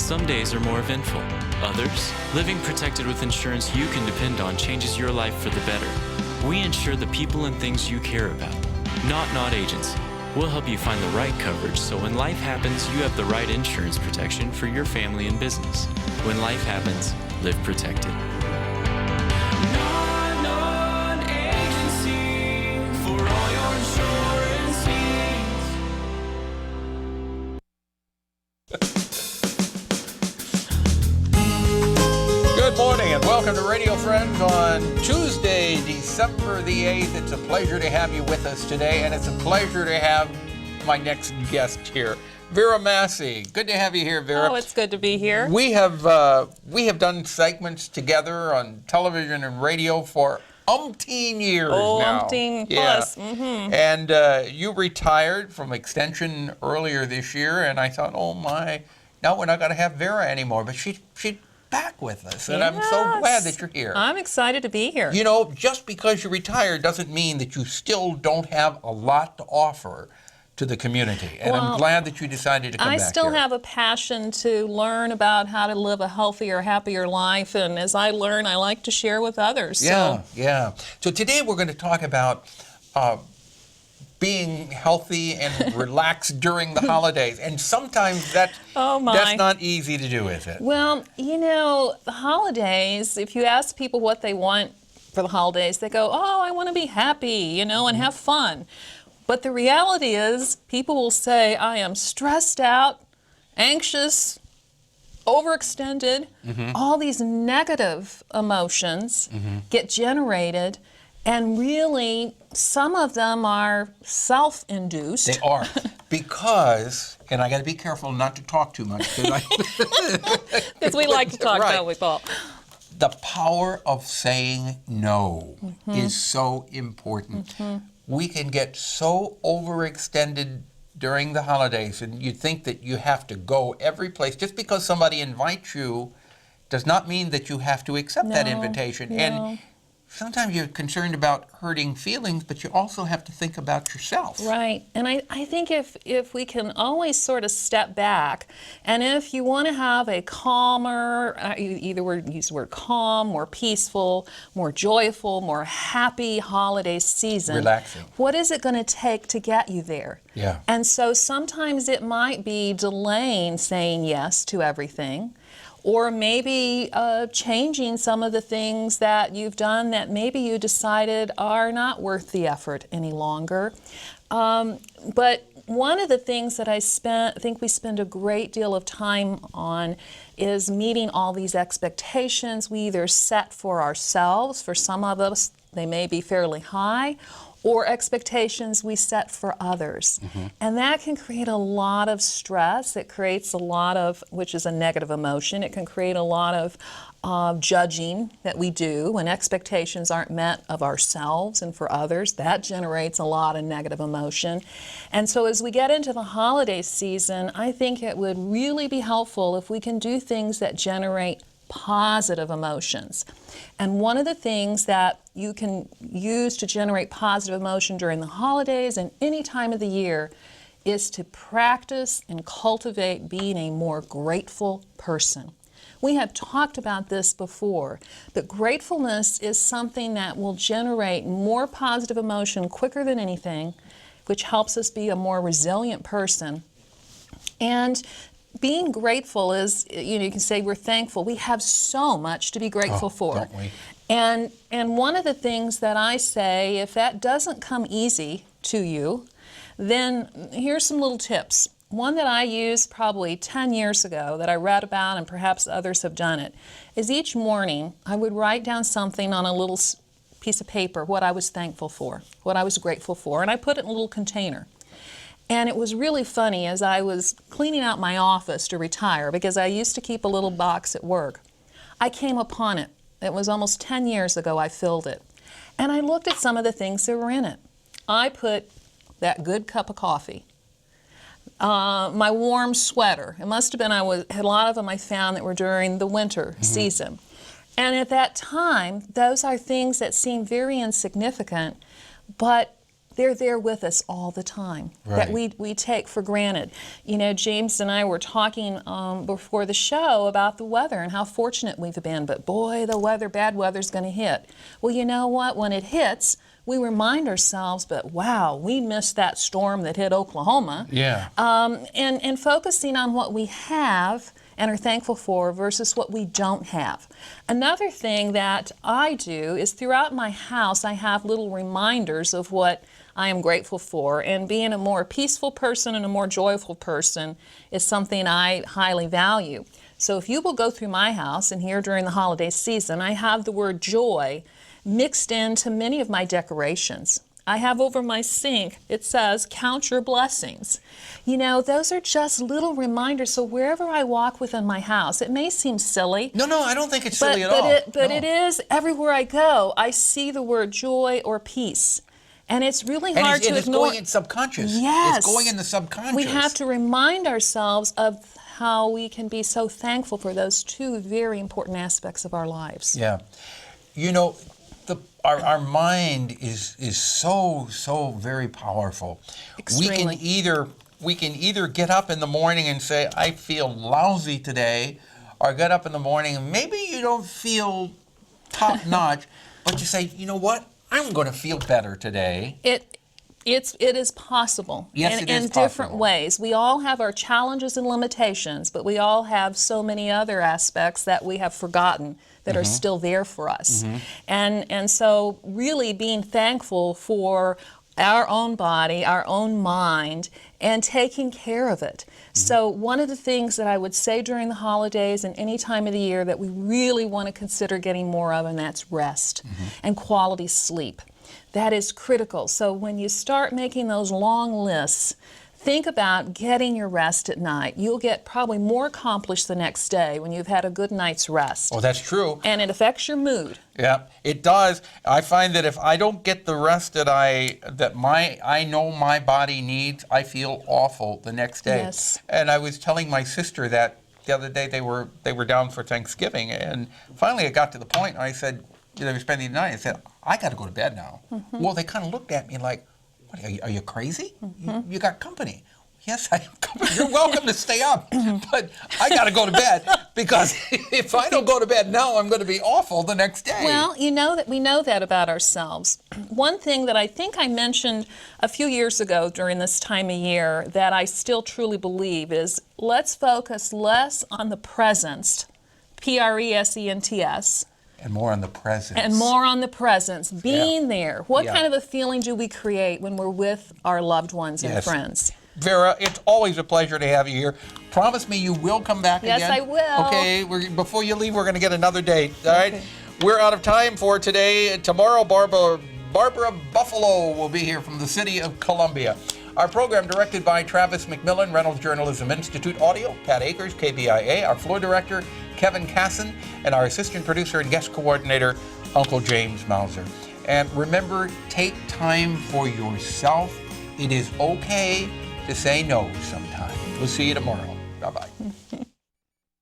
Some days are more eventful. Others, living protected with insurance you can depend on changes your life for the better. We insure the people and things you care about. Not Agency. We'll help you find the right coverage so when life happens, you have the right insurance protection for your family and business. When life happens, live protected. Non-agency for all your insurance needs. Good morning and welcome to Radio Friends on Tuesday, December the 8th. It's a pleasure to have you with us today, and it's a pleasure to have my next guest here, Vera Massey. Good to have you here, Vera. Oh, it's good to be here. We have done segments together on television and radio for umpteen years now. Umpteen plus. Yeah. Mm-hmm. And you retired from Extension earlier this year, and I thought, oh my, now we're not going to have Vera anymore. But she's back with us, and I'm so glad that you're here. I'm excited to be here. You know, just because you retired doesn't mean that you still don't have a lot to offer to the community, and I'm glad that you decided to come back here. I still have a passion to learn about how to live a healthier, happier life, and as I learn, I like to share with others. Yeah. So today we're going to talk about being healthy and relaxed during the holidays, and sometimes that's not easy to do, is it? Well, you know, the holidays, if you ask people what they want for the holidays, they go, oh, I want to be happy, you know, and have fun. But the reality is, people will say, I am stressed out, anxious, overextended. All these negative emotions get generated, and really, some of them are self-induced. They are, because, and I got to be careful not to talk too much, because we like to talk, right. don't we, Paul? The power of saying no is so important. We can get so overextended during the holidays, and you think that you have to go every place. Just because somebody invites you does not mean that you have to accept that invitation. And sometimes you're concerned about hurting feelings, but you also have to think about yourself. Right. And I think if we can always sort of step back, and if you want to have a calmer, use the word calm, more peaceful, more joyful, more happy holiday season. Relaxing. What is it going to take to get you there? Yeah. And so sometimes it might be delaying saying yes to everything, or maybe changing some of the things that you've done that maybe you decided are not worth the effort any longer. But one of the things that I think we spend a great deal of time on is meeting all these expectations we either set for ourselves. For some of us, they may be fairly high, or expectations we set for others. And that can create a lot of stress. It creates a lot of, which is a negative emotion, it can create a lot of judging that we do when expectations aren't met of ourselves and for others. That generates a lot of negative emotion. And so as we get into the holiday season, I think it would really be helpful if we can do things that generate positive emotions. And one of the things that you can use to generate positive emotion during the holidays and any time of the year is to practice and cultivate being a more grateful person. We have talked about this before, but gratefulness is something that will generate more positive emotion quicker than anything, which helps us be a more resilient person. And being grateful is, you can say we're thankful. We have so much to be grateful for. Don't we? And one of the things that I say, if that doesn't come easy to you, then here's some little tips. One that I used probably 10 years ago that I read about, and perhaps others have done it, is each morning I would write down something on a little piece of paper, what I was thankful for, what I was grateful for, and I put it in a little container. And it was really funny as I was cleaning out my office to retire, because I used to keep a little box at work. I came upon it. It was almost 10 years ago I filled it. And I looked at some of the things that were in it. I put that good cup of coffee, my warm sweater. It must have been, had a lot of them I found that were during the winter season. And at that time, those are things that seem very insignificant, but they're there with us all the time, that we take for granted. You know, James and I were talking before the show about the weather and how fortunate we've been, but boy, the bad weather's going to hit. Well, you know what? When it hits, we remind ourselves, but wow, we missed that storm that hit Oklahoma. Yeah. And focusing on what we have and are thankful for versus what we don't have. Another thing that I do is throughout my house, I have little reminders of what I am grateful for, and being a more peaceful person and a more joyful person is something I highly value. So if you will go through my house, and here during the holiday season, I have the word joy mixed into many of my decorations. I have over my sink, it says, count your blessings. You know, those are just little reminders. So wherever I walk within my house, it may seem silly. No, I don't think it's silly at all. It is, everywhere I go, I see the word joy or peace. And it's really hard to ignore. And it's going in subconscious. Yes. It's going in the subconscious. We have to remind ourselves of how we can be so thankful for those two very important aspects of our lives. Yeah. You know, our mind is so very powerful. Extremely. We can either get up in the morning and say, I feel lousy today, or get up in the morning and maybe you don't feel top notch, but you say, you know what, I'm going to feel better today. It is possible. Yes, it is in different ways. We all have our challenges and limitations, but we all have so many other aspects that we have forgotten that are still there for us. And so really being thankful for our own body, our own mind, and taking care of it. So one of the things that I would say during the holidays and any time of the year that we really want to consider getting more of, and that's rest and quality sleep. That is critical. So when you start making those long lists, think about getting your rest at night. You'll get probably more accomplished the next day when you've had a good night's rest. Oh, that's true. And it affects your mood. Yeah, it does. I find that if I don't get the rest that I know my body needs, I feel awful the next day. Yes. And I was telling my sister that the other day they were down for Thanksgiving, and finally it got to the point, and I said, they were spending the night, I said, I got to go to bed now. Well, they kind of looked at me like, what, are you crazy? You got company. Yes, I have company. You're welcome to stay up, but I got to go to bed because if I don't go to bed now, I'm going to be awful the next day. Well, you know that we know that about ourselves. One thing that I think I mentioned a few years ago during this time of year that I still truly believe is let's focus less on the presents, presents, and more on the presence. And more on the presence, being there. What Yeah. kind of a feeling do we create when we're with our loved ones and friends? Vera, it's always a pleasure to have you here. Promise me you will come back again. Yes, I will. Okay, before you leave, we're going to get another date. All right? Okay. We're out of time for today. Tomorrow, Barbara Buffalo will be here from the city of Columbia. Our program directed by Travis McMillen, Reynolds Journalism Institute Audio, Pat Akers, KBIA, our floor director, Kevin Casson, and our assistant producer and guest coordinator, Uncle James Mauser. And remember, take time for yourself. It is okay to say no sometimes. We'll see you tomorrow. Bye-bye.